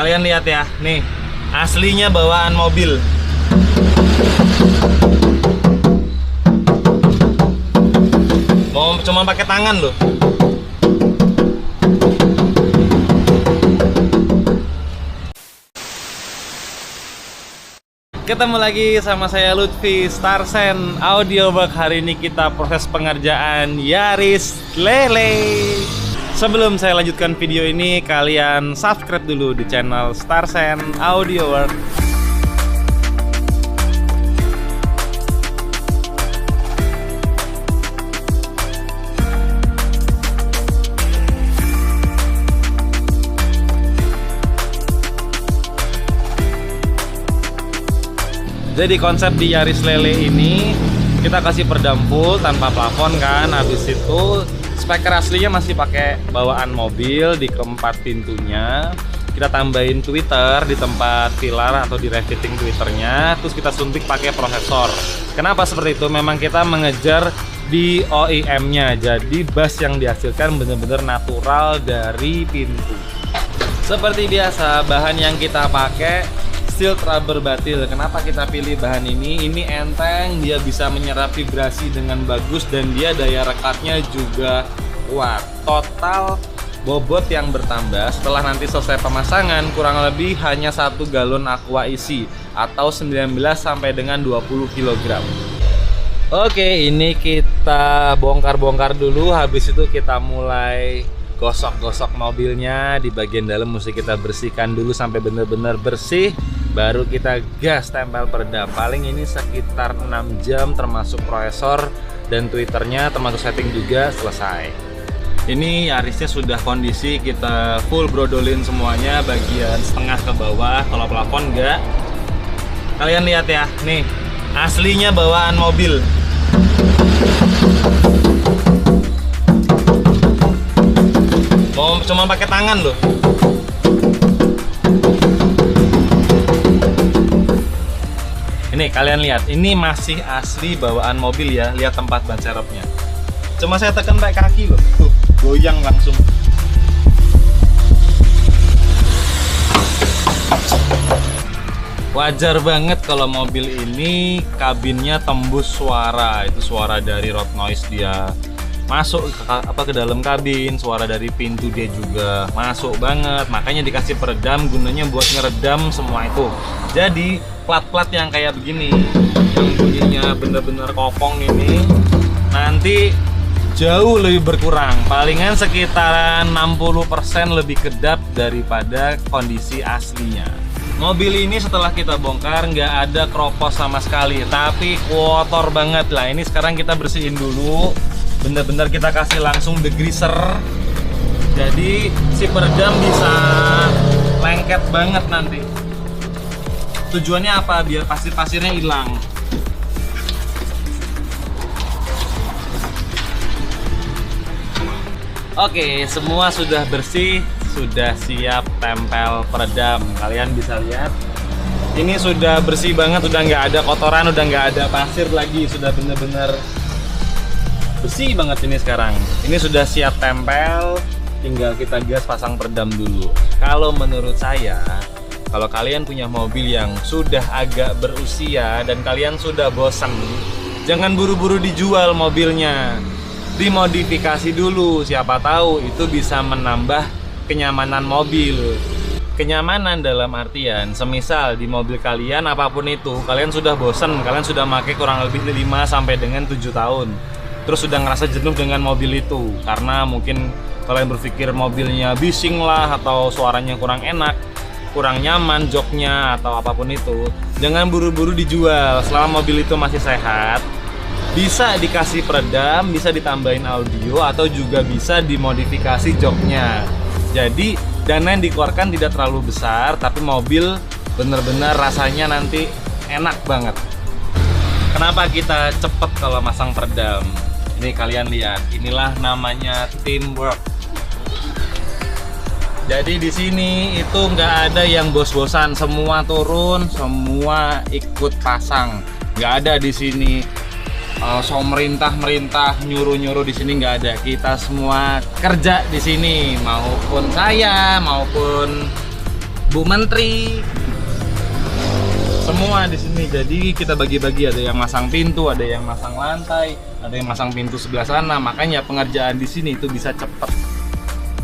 Kalian lihat ya, nih aslinya bawaan mobil. Mau cuma pakai tangan loh. Ketemu lagi sama saya Lutfi Starsen Audioworks. Hari ini kita proses pengerjaan Yaris Lele. Sebelum saya lanjutkan video ini, kalian subscribe dulu di channel Starsen Audioworks. Jadi konsep di Yaris Lele ini kita kasih perdam full tanpa plafon kan. Habis itu speker aslinya masih pakai bawaan mobil di keempat pintunya. Kita tambahin tweeter di tempat pilar atau di refitting tweeternya. Terus kita suntik pakai prosesor. Kenapa seperti itu? Memang kita mengejar di OEM-nya. Jadi bass yang dihasilkan benar-benar natural dari pintu. Seperti biasa, bahan yang kita pakai steel rubber batil. Kenapa kita pilih bahan ini? Ini enteng, dia bisa menyerap vibrasi dengan bagus dan dia daya rekatnya juga kuat. Total bobot yang bertambah setelah nanti selesai pemasangan kurang lebih hanya 1 galon aqua isi atau 19 sampai dengan 20 kg. Oke, ini kita bongkar-bongkar dulu. Habis itu kita mulai gosok-gosok mobilnya. Di bagian dalam mesti kita bersihkan dulu sampai benar-benar bersih. Baru kita gas tempel peredam. Paling ini sekitar 6 jam termasuk prosesor dan tweeternya termasuk setting juga selesai. Ini Yarisnya sudah kondisi kita full brodolin semuanya bagian setengah ke bawah. Kalau plafon enggak. Kalian lihat ya, nih aslinya bawaan mobil. Mau cuma pakai tangan loh. Ini kalian lihat, ini masih asli bawaan mobil ya. Lihat tempat ban serepnya. Cuma saya tekan pakai kaki loh. Tuh, goyang langsung. Wajar banget kalau mobil ini kabinnya tembus suara. Itu suara dari road noise dia masuk ke dalam kabin, suara dari pintu dia juga masuk banget. Makanya dikasih peredam gunanya buat ngeredam semua itu. Jadi plat-plat yang kayak begini, yang bunyinya bener-bener kopong ini nanti jauh lebih berkurang. Palingan sekitar 60% lebih kedap daripada kondisi aslinya. Mobil ini setelah kita bongkar nggak ada kropos sama sekali, tapi kotor banget lah. Ini sekarang kita bersihin dulu. Bener-bener kita kasih langsung degreaser. Jadi si peredam bisa lengket banget nanti. Tujuannya apa? Biar pasir-pasirnya hilang. Oke, semua sudah bersih, sudah siap tempel peredam. Kalian bisa lihat, ini sudah bersih banget, udah nggak ada kotoran, udah nggak ada pasir lagi, sudah bener-bener bersih banget ini sekarang. Ini sudah siap tempel, tinggal kita gas pasang peredam dulu. Kalau menurut saya, kalau kalian punya mobil yang sudah agak berusia dan kalian sudah bosan, jangan buru-buru dijual mobilnya. Dimodifikasi dulu, siapa tahu itu bisa menambah kenyamanan mobil. Kenyamanan dalam artian, semisal di mobil kalian apapun itu, kalian sudah bosan, kalian sudah pakai kurang lebih 5 sampai dengan 7 tahun. Terus sudah ngerasa jenuh dengan mobil itu karena mungkin kalian berpikir mobilnya bising lah atau suaranya kurang enak, kurang nyaman joknya atau apapun itu. Jangan buru-buru dijual. Selama mobil itu masih sehat, bisa dikasih peredam, bisa ditambahin audio atau juga bisa dimodifikasi joknya. Jadi dana yang dikeluarkan tidak terlalu besar, tapi mobil bener-bener rasanya nanti enak banget. Kenapa kita cepet kalau masang peredam? Ini kalian lihat, inilah namanya teamwork. Jadi di sini itu nggak ada yang bos-bosan, semua turun, semua ikut pasang. Nggak ada di sini so merintah nyuruh di sini, nggak ada. Kita semua kerja di sini, maupun saya maupun Bu Menteri. Semua di sini. Jadi kita bagi-bagi, ada yang masang pintu, ada yang masang lantai, ada yang masang pintu sebelah sana. Makanya pengerjaan di sini itu bisa cepet.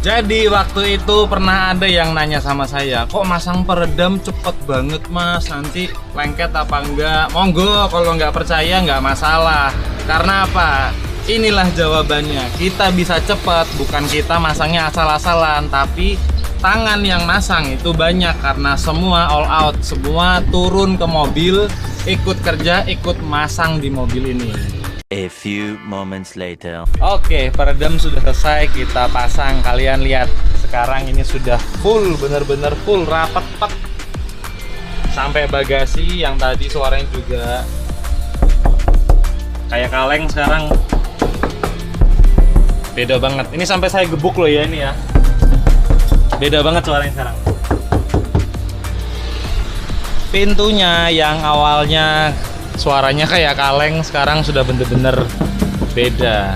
Jadi waktu itu pernah ada yang nanya sama saya, kok masang peredam cepet banget mas, nanti lengket apa enggak? Monggo, kalau nggak percaya nggak masalah. Karena apa? Inilah jawabannya. Kita bisa cepet, bukan kita masangnya asal-asalan, tapi tangan yang masang itu banyak karena semua all out, semua turun ke mobil, ikut kerja, ikut masang di mobil ini. A few moments later. Oke, peredam sudah selesai, kita pasang. Kalian lihat, sekarang ini sudah full, bener-bener full, rapet pet. Sampai bagasi yang tadi suaranya juga kayak kaleng, sekarang beda banget. Ini sampai saya gebuk loh ya ini ya. Beda banget suaranya sekarang. Pintunya yang awalnya suaranya kayak kaleng, sekarang sudah bener-bener beda.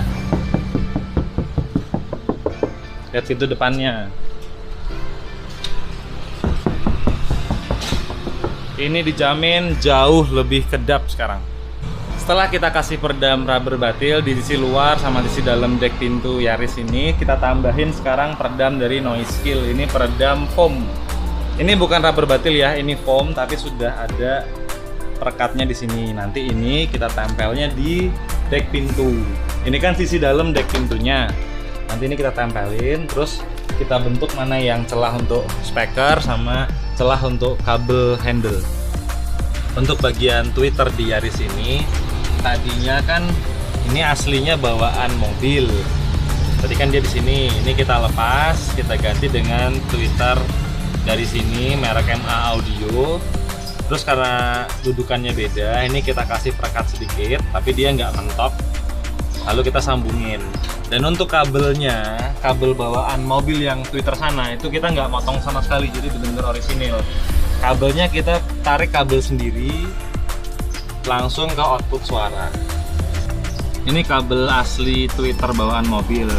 Lihat situ depannya. Ini dijamin jauh lebih kedap sekarang. Setelah kita kasih peredam rubber batil di sisi luar sama di sisi dalam dek pintu Yaris ini, kita tambahin sekarang peredam dari Noiskill. Ini peredam foam. Ini bukan rubber batil ya, ini foam, tapi sudah ada perekatnya di sini. Nanti ini kita tempelnya di dek pintu. Ini kan sisi dalam dek pintunya. Nanti ini kita tempelin, terus kita bentuk mana yang celah untuk speaker sama celah untuk kabel handle. Untuk bagian tweeter di Yaris ini, tadinya kan ini aslinya bawaan mobil. Tadi kan dia di sini. Ini kita lepas, kita ganti dengan tweeter dari sini merek MA Audio. Terus karena dudukannya beda, ini kita kasih perekat sedikit, tapi dia nggak mentok. Lalu kita sambungin. Dan untuk kabelnya, kabel bawaan mobil yang tweeter sana itu kita nggak motong sama sekali, jadi benar-benar orisinil. Kabelnya kita tarik kabel sendiri, langsung ke output suara. Ini kabel asli tweeter bawaan mobil.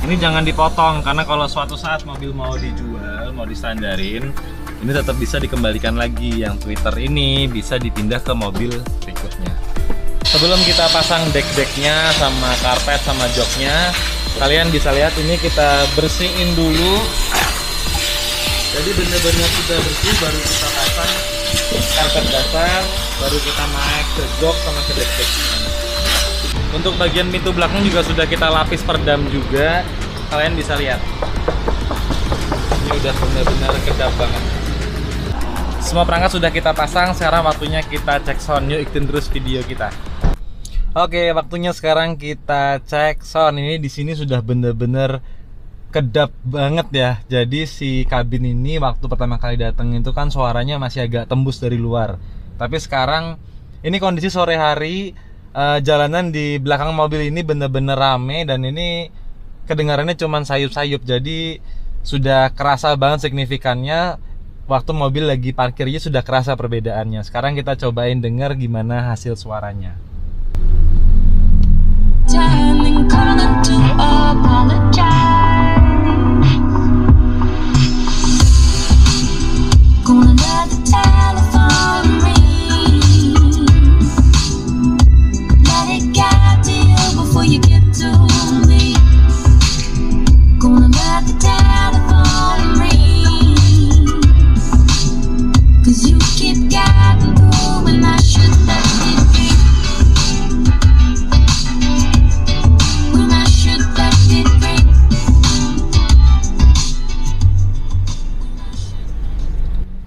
Ini jangan dipotong, karena kalau suatu saat mobil mau dijual, mau distandarin, ini tetap bisa dikembalikan lagi. Yang tweeter ini bisa dipindah ke mobil berikutnya. Sebelum kita pasang dek-deknya sama karpet sama joknya, kalian bisa lihat ini kita bersihin dulu. Jadi benar-benar sudah bersih baru kita pasang karpet dasar, baru kita naik ke jok sama ke dek-deknya. Untuk bagian pintu belakang juga sudah kita lapis peredam juga. Kalian bisa lihat. Ini udah benar-benar kedap banget. Semua perangkat sudah kita pasang, sekarang waktunya kita cek sound. Yuk ikutin terus video kita. Oke, waktunya sekarang kita cek sound. Ini di sini sudah bener-bener kedap banget ya. Jadi si kabin ini waktu pertama kali datang itu kan suaranya masih agak tembus dari luar. Tapi sekarang ini kondisi sore hari, jalanan di belakang mobil ini bener-bener rame dan ini kedengarannya cuman sayup-sayup. Jadi sudah kerasa banget signifikannya. Waktu mobil lagi parkirnya sudah kerasa perbedaannya. Sekarang kita cobain denger gimana hasil suaranya.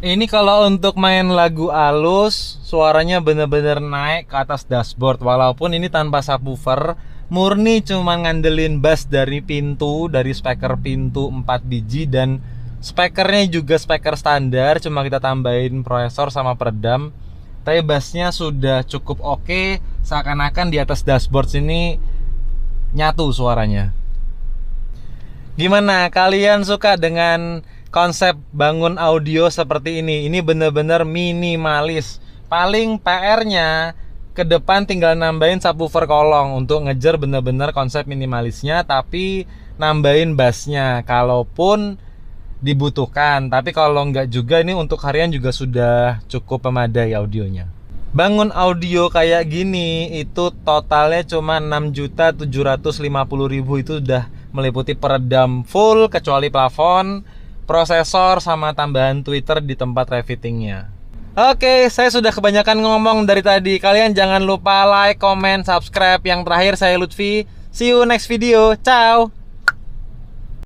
Ini kalau untuk main lagu halus, suaranya bener-bener naik ke atas dashboard. Walaupun ini tanpa subwoofer, murni cuma ngandelin bass dari pintu, dari speaker pintu 4 biji. Dan speakernya juga speaker standar, cuma kita tambahin prosesor sama peredam. Tapi bassnya sudah cukup oke, seakan-akan di atas dashboard sini nyatu suaranya. Gimana? Kalian suka dengan konsep bangun audio seperti ini? Ini bener-bener minimalis. Paling PR-nya ke depan tinggal nambahin subwoofer kolong untuk ngejar bener-bener konsep minimalisnya, tapi nambahin bassnya. Kalaupun dibutuhkan. Tapi kalau nggak juga, ini untuk harian juga sudah cukup memadai audionya. Bangun audio kayak gini itu totalnya cuma 6.750.000. Itu udah meliputi peredam full kecuali plafon, prosesor, sama tambahan tweeter di tempat refittingnya. Oke, saya sudah kebanyakan ngomong dari tadi. Kalian jangan lupa like, comment, subscribe. Yang terakhir saya Lutfi. See you next video. Ciao.